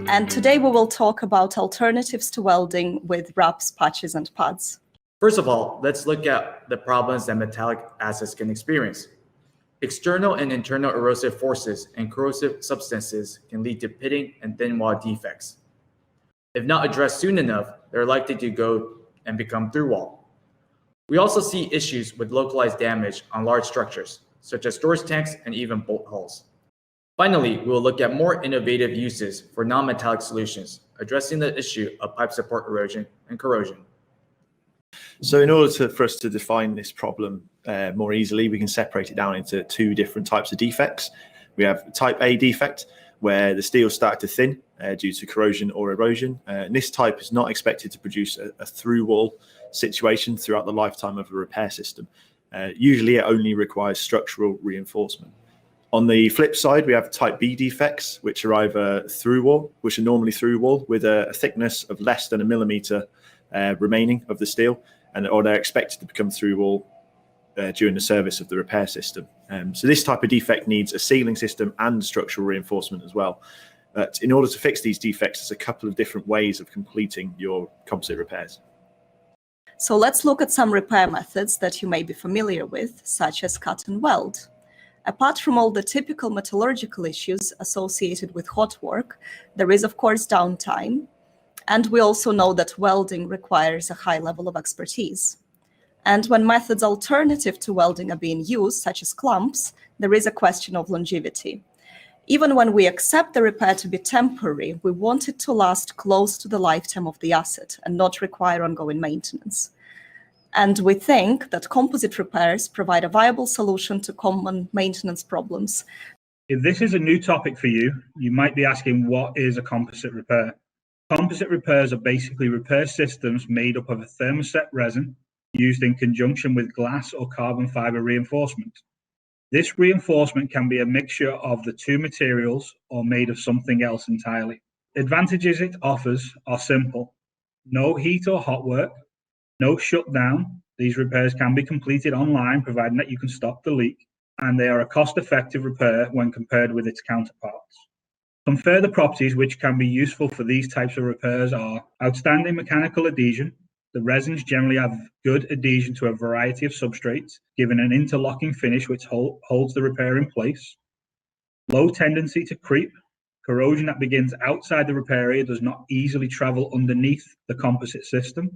And today we will talk about alternatives to welding with wraps, patches, and pads. First of all, let's look at the problems that metallic assets can experience. External and internal erosive forces and corrosive substances can lead to pitting and thin wall defects. If not addressed soon enough, they're likely to go and become through wall. We also see issues with localized damage on large structures, such as storage tanks and even bolt holes. Finally, we will look at more innovative uses for non-metallic solutions, addressing the issue of pipe support erosion and corrosion. So in order for us to define this problem more easily, we can separate it down into two different types of defects. We have type A defect, where the steel starts to thin due to corrosion or erosion. And this type is not expected to produce a through wall situation throughout the lifetime of a repair system. Usually it only requires structural reinforcement. On the flip side, we have type B defects, which are either through wall, which are normally through wall with a thickness of less than 1 millimeter remaining of the steel, or they're expected to become through wall during the service of the repair system. So this type of defect needs a sealing system and structural reinforcement as well. But in order to fix these defects, there's a couple of different ways of completing your composite repairs. So let's look at some repair methods that you may be familiar with, such as cut and weld. Apart from all the typical metallurgical issues associated with hot work, there is of course downtime. And we also know that welding requires a high level of expertise. And when methods alternative to welding are being used, such as clamps, there is a question of longevity. Even when we accept the repair to be temporary, we want it to last close to the lifetime of the asset and not require ongoing maintenance. And we think that composite repairs provide a viable solution to common maintenance problems. If this is a new topic for you, you might be asking, what is a composite repair? Composite repairs are basically repair systems made up of a thermoset resin used in conjunction with glass or carbon fiber reinforcement. This reinforcement can be a mixture of the two materials or made of something else entirely. Advantages it offers are simple. No heat or hot work, no shutdown. These repairs can be completed online, providing that you can stop the leak, and they are a cost-effective repair when compared with its counterparts. Some further properties which can be useful for these types of repairs are outstanding mechanical adhesion. The resins generally have good adhesion to a variety of substrates, giving an interlocking finish which holds the repair in place. Low tendency to creep. Corrosion that begins outside the repair area does not easily travel underneath the composite system.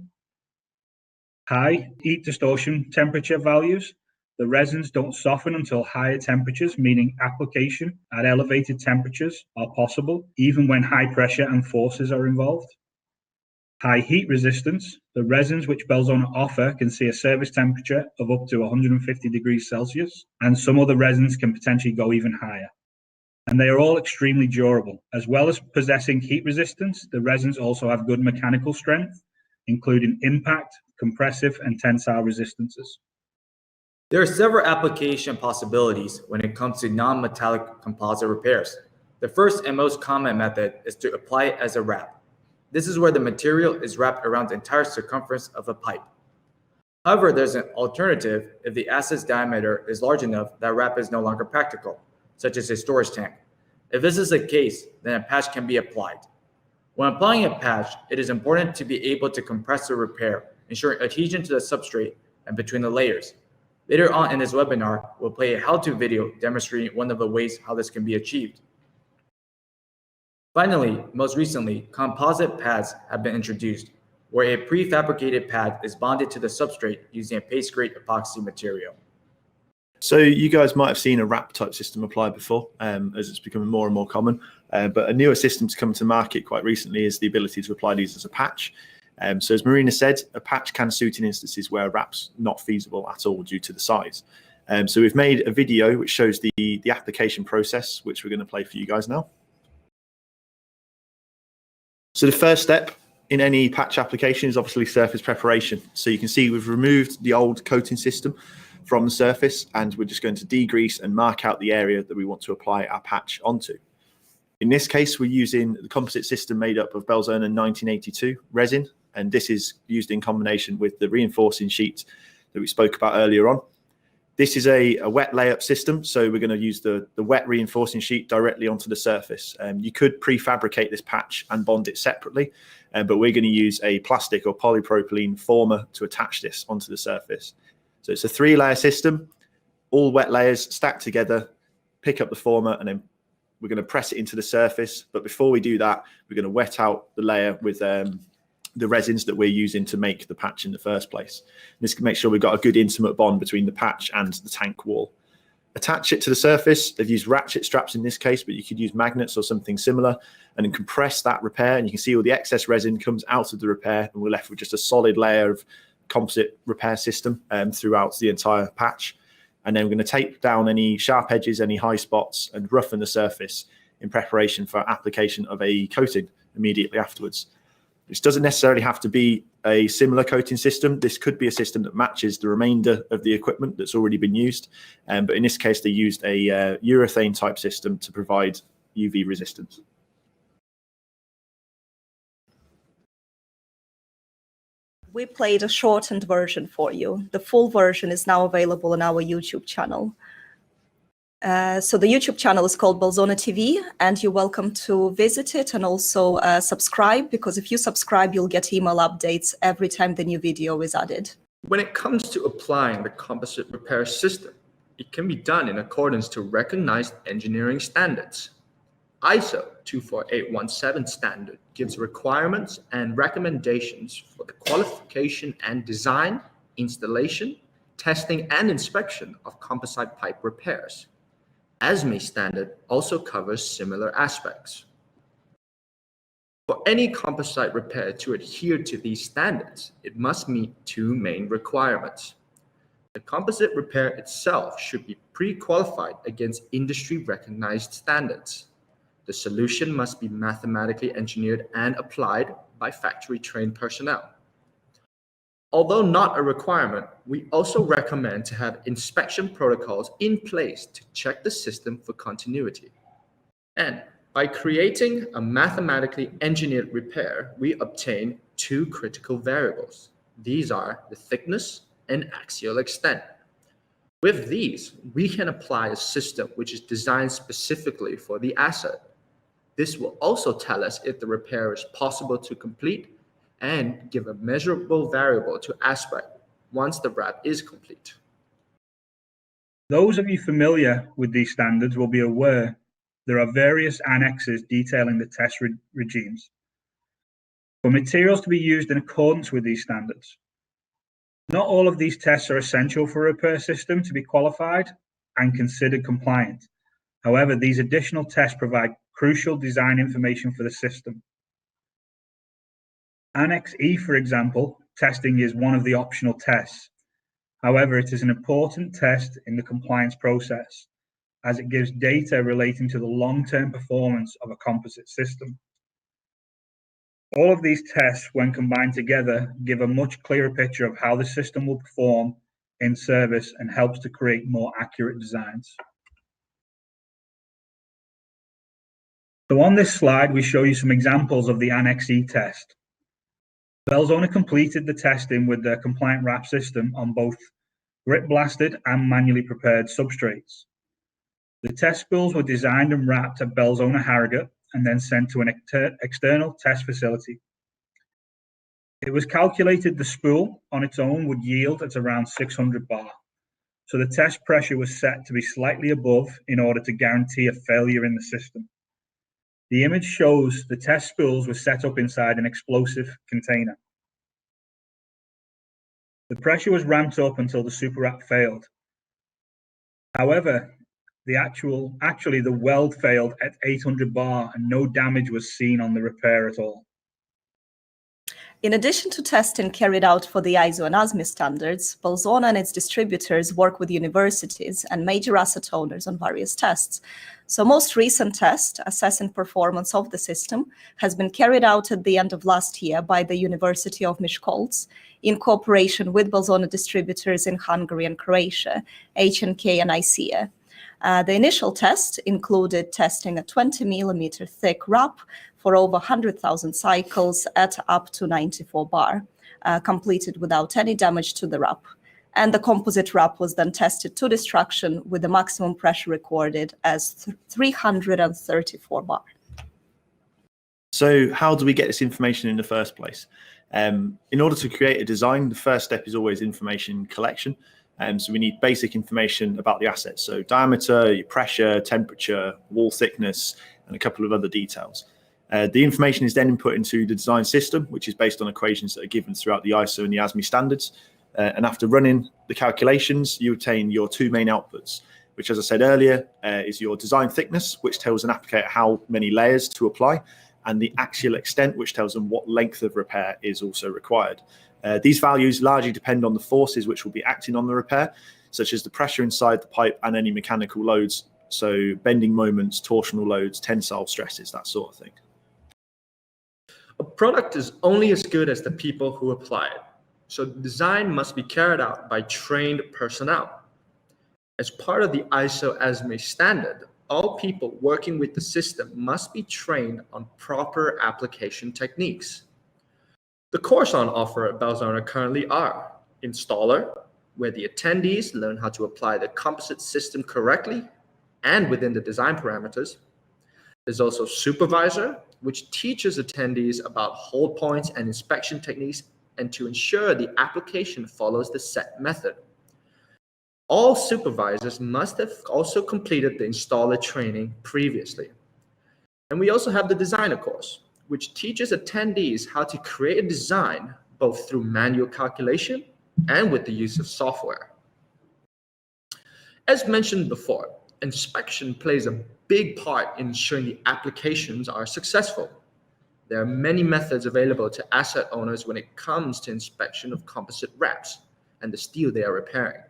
High heat distortion temperature values. The resins don't soften until higher temperatures, meaning application at elevated temperatures are possible, even when high pressure and forces are involved. High heat resistance. The resins which Belzona offer can see a service temperature of up to 150 degrees Celsius, and some other resins can potentially go even higher. And they are all extremely durable. As well as possessing heat resistance, the resins also have good mechanical strength, including impact, compressive, and tensile resistances. There are several application possibilities when it comes to non-metallic composite repairs. The first and most common method is to apply it as a wrap. This is where the material is wrapped around the entire circumference of a pipe. However, there's an alternative if the asset's diameter is large enough that wrap is no longer practical, such as a storage tank. If this is the case, then a patch can be applied. When applying a patch, it is important to be able to compress the repair, ensuring adhesion to the substrate and between the layers. Later on in this webinar, we'll play a how-to video demonstrating one of the ways how this can be achieved. Finally, most recently, composite pads have been introduced, where a prefabricated pad is bonded to the substrate using a paste-grade epoxy material. So you guys might have seen a wrap type system applied before, as it's becoming more and more common. But a newer system to come to market quite recently is the ability to apply these as a patch. So as Marina said, a patch can suit in instances where a wrap's not feasible at all due to the size. So we've made a video which shows the application process, which we're going to play for you guys now. So the first step in any patch application is obviously surface preparation. So you can see we've removed the old coating system from the surface, and we're just going to degrease and mark out the area that we want to apply our patch onto. In this case, we're using the composite system made up of Belzona 1982 resin, and this is used in combination with the reinforcing sheet that we spoke about earlier on. This is a wet layup system, so we're going to use the wet reinforcing sheet directly onto the surface. You could prefabricate this patch and bond it separately, but we're going to use a plastic or polypropylene former to attach this onto the surface. So it's a 3-layer system, all wet layers stacked together, pick up the former, and then we're going to press it into the surface. But before we do that, we're going to wet out the layer with the resins that we're using to make the patch in the first place. This can make sure we've got a good intimate bond between the patch and the tank wall. Attach it to the surface. They've used ratchet straps in this case, but you could use magnets or something similar, and then compress that repair. And you can see all the excess resin comes out of the repair, and we're left with just a solid layer of composite repair system throughout the entire patch. And then we're going to tape down any sharp edges, any high spots, and roughen the surface in preparation for application of a coating immediately afterwards. This doesn't necessarily have to be a similar coating system. This could be a system that matches the remainder of the equipment that's already been used. But in this case, they used a urethane type system to provide UV resistance. We played a shortened version for you. The full version is now available on our YouTube channel. So the YouTube channel is called Belzona TV, and you're welcome to visit it and also subscribe, because if you subscribe, you'll get email updates every time the new video is added. When it comes to applying the composite repair system, it can be done in accordance to recognized engineering standards. ISO 24817 standard gives requirements and recommendations for the qualification and design, installation, testing, and inspection of composite pipe repairs. ASME standard also covers similar aspects. For any composite repair to adhere to these standards, it must meet 2 main requirements. The composite repair itself should be pre-qualified against industry-recognized standards. The solution must be mathematically engineered and applied by factory-trained personnel. Although not a requirement, we also recommend to have inspection protocols in place to check the system for continuity. And by creating a mathematically engineered repair, we obtain 2 critical variables. These are the thickness and axial extent. With these, we can apply a system which is designed specifically for the asset. This will also tell us if the repair is possible to complete and give a measurable variable to aspect once the wrap is complete. Those of you familiar with these standards will be aware there are various annexes detailing the test regimes for materials to be used in accordance with these standards. Not all of these tests are essential for a repair system to be qualified and considered compliant. However, these additional tests provide crucial design information for the system. Annex E, for example, testing is one of the optional tests. However, it is an important test in the compliance process, as it gives data relating to the long-term performance of a composite system. All of these tests, when combined together, give a much clearer picture of how the system will perform in service and helps to create more accurate designs. So on this slide, we show you some examples of the Annex E test. Belzona completed the testing with the compliant wrap system on both grit blasted and manually prepared substrates. The test spools were designed and wrapped at Belzona Harrogate and then sent to an external test facility. It was calculated the spool on its own would yield at around 600 bar. So the test pressure was set to be slightly above in order to guarantee a failure in the system. The image shows the test spools were set up inside an explosive container. The pressure was ramped up until the super wrap failed. However, actually the weld failed at 800 bar and no damage was seen on the repair at all. In addition to testing carried out for the ISO and ASME standards, Belzona and its distributors work with universities and major asset owners on various tests. So most recent test assessing performance of the system has been carried out at the end of last year by the University of Miskolc in cooperation with Belzona distributors in Hungary and Croatia, HNK and ICEA. The initial test included testing a 20 millimeter thick wrap for over 100,000 cycles at up to 94 bar, completed without any damage to the wrap. and the composite wrap was then tested to destruction with the maximum pressure recorded as 334 bar. So how do we get this information in the first place? In order to create a design, the first step is always information collection. So we need basic information about the asset. So diameter, your pressure, temperature, wall thickness, and a couple of other details. The information is then input into the design system, which is based on equations that are given throughout the ISO and the ASME standards. And after running the calculations, you obtain your two main outputs, which, as I said earlier, is your design thickness, which tells an applicator how many layers to apply, and the axial extent, which tells them what length of repair is also required. These values largely depend on the forces which will be acting on the repair, such as the pressure inside the pipe and any mechanical loads, so bending moments, torsional loads, tensile stresses, that sort of thing. A product is only as good as the people who apply it. So the design must be carried out by trained personnel. As part of the ISO ASME standard, all people working with the system must be trained on proper application techniques. The course on offer at Belzona currently are Installer, where the attendees learn how to apply the composite system correctly and within the design parameters. There's also Supervisor, which teaches attendees about hold points and inspection techniques and to ensure the application follows the set method. All supervisors must have also completed the installer training previously. And we also have the Designer course, which teaches attendees how to create a design both through manual calculation and with the use of software. As mentioned before, inspection plays a big part in ensuring the applications are successful. There are many methods available to asset owners when it comes to inspection of composite wraps and the steel they are repairing,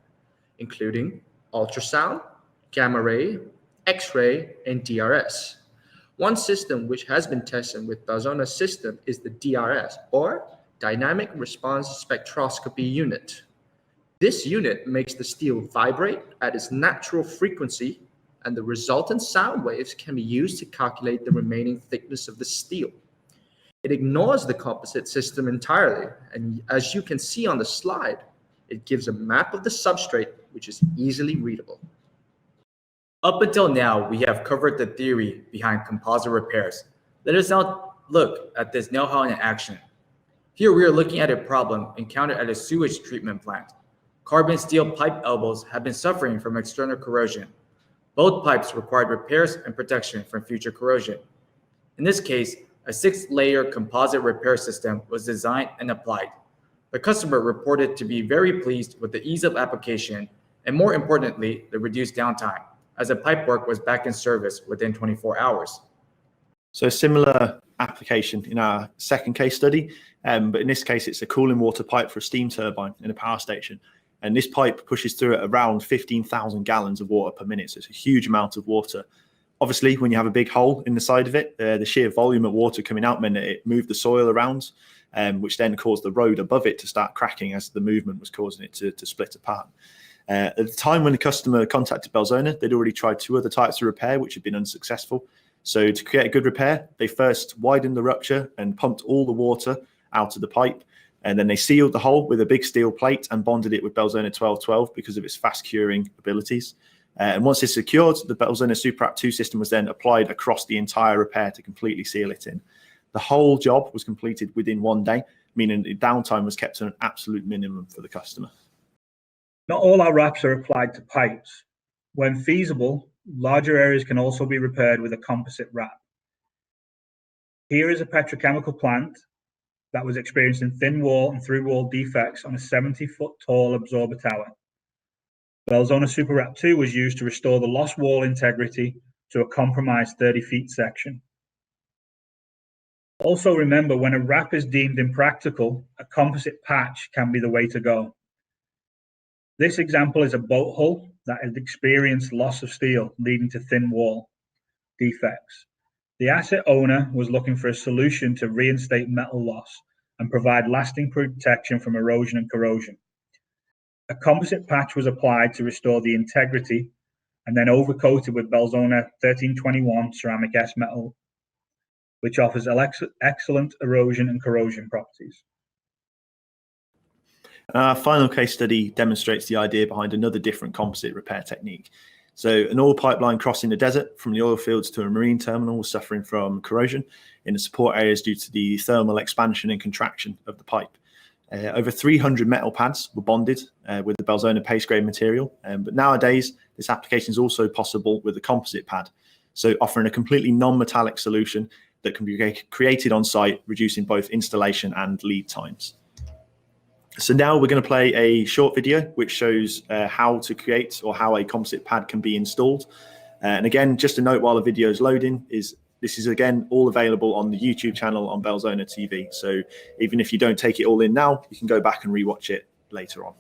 including ultrasound, gamma ray, X-ray, and DRS. One system which has been tested with Belzona's system is the DRS, or Dynamic Response Spectroscopy Unit. This unit makes the steel vibrate at its natural frequency, and the resultant sound waves can be used to calculate the remaining thickness of the steel. It ignores the composite system entirely, and as you can see on the slide, it gives a map of the substrate which is easily readable. Up until now, we have covered the theory behind composite repairs. Let us now look at this know-how in action. Here we are looking at a problem encountered at a sewage treatment plant. Carbon steel pipe elbows have been suffering from external corrosion. Both pipes required repairs and protection from future corrosion. In this case, a 6-layer composite repair system was designed and applied. The customer reported to be very pleased with the ease of application and, more importantly, the reduced downtime, as the pipework was back in service within 24 hours. So a similar application in our second case study, but in this case, it's a cooling water pipe for a steam turbine in a power station. And this pipe pushes through at around 15,000 gallons of water per minute. So it's a huge amount of water. Obviously, when you have a big hole in the side of it, the sheer volume of water coming out meant that it moved the soil around, which then caused the road above it to start cracking as the movement was causing it to split apart. At the time when the customer contacted Belzona, they'd already tried 2 other types of repair, which had been unsuccessful. So to create a good repair, they first widened the rupture and pumped all the water out of the pipe. And then they sealed the hole with a big steel plate and bonded it with Belzona 1212 because of its fast curing abilities. And once it's secured, the Belzona SuperApp 2 system was then applied across the entire repair to completely seal it in. The whole job was completed within 1 day, meaning the downtime was kept to an absolute minimum for the customer. Not all our wraps are applied to pipes. When feasible, larger areas can also be repaired with a composite wrap. Here is a petrochemical plant that was experiencing thin wall and through wall defects on a 70-foot tall absorber tower. Belzona SuperApp 2 was used to restore the lost wall integrity to a compromised 30-feet section. Also remember, when a wrap is deemed impractical, a composite patch can be the way to go. This example is a boat hull that had experienced loss of steel leading to thin wall defects. The asset owner was looking for a solution to reinstate metal loss and provide lasting protection from erosion and corrosion. A composite patch was applied to restore the integrity and then overcoated with Belzona 1321 ceramic S metal, which offers excellent erosion and corrosion properties. Our final case study demonstrates the idea behind another different composite repair technique. So an oil pipeline crossing the desert from the oil fields to a marine terminal was suffering from corrosion in the support areas due to the thermal expansion and contraction of the pipe. Over 300 metal pads were bonded with the Belzona paste grade material, but nowadays this application is also possible with a composite pad, so offering a completely non-metallic solution that can be created on site, reducing both installation and lead times. So now we're going to play a short video which shows how to create or how a composite pad can be installed. And again, just a note while the video is loading, this is again all available on the YouTube channel on Belzona TV. So even if you don't take it all in now, you can go back and rewatch it later on.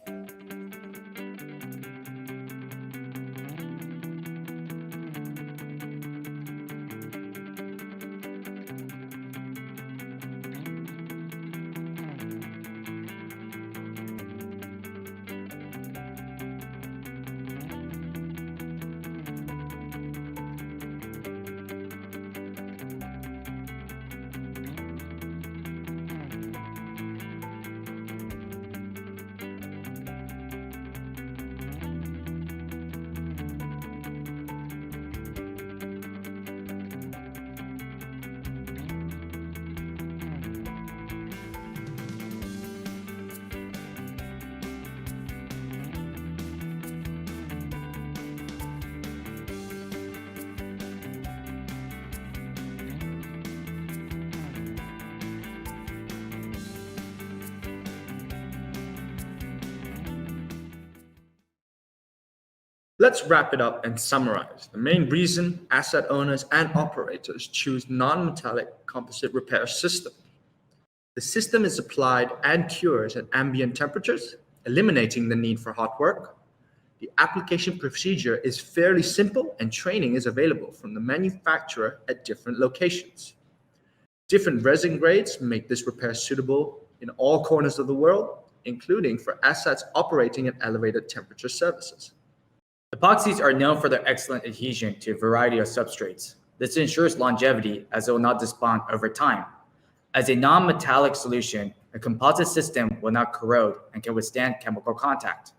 Let's wrap it up and summarize the main reason asset owners and operators choose non-metallic composite repair system. The system is applied and cures at ambient temperatures, eliminating the need for hot work. The application procedure is fairly simple and training is available from the manufacturer at different locations. Different resin grades make this repair suitable in all corners of the world, including for assets operating at elevated temperature services. Epoxies are known for their excellent adhesion to a variety of substrates. This ensures longevity as it will not despond over time. As a non-metallic solution, a composite system will not corrode and can withstand chemical contact.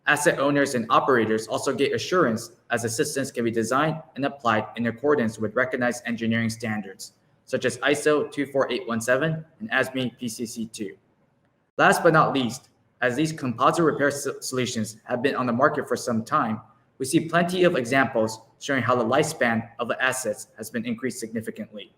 Asset owners and operators also get assurance as the systems can be designed and applied in accordance with recognized engineering standards, such as ISO 24817 and ASME PCC2. Last but not least, as these composite repair solutions have been on the market for some time, we see plenty of examples showing how the lifespan of the assets has been increased significantly.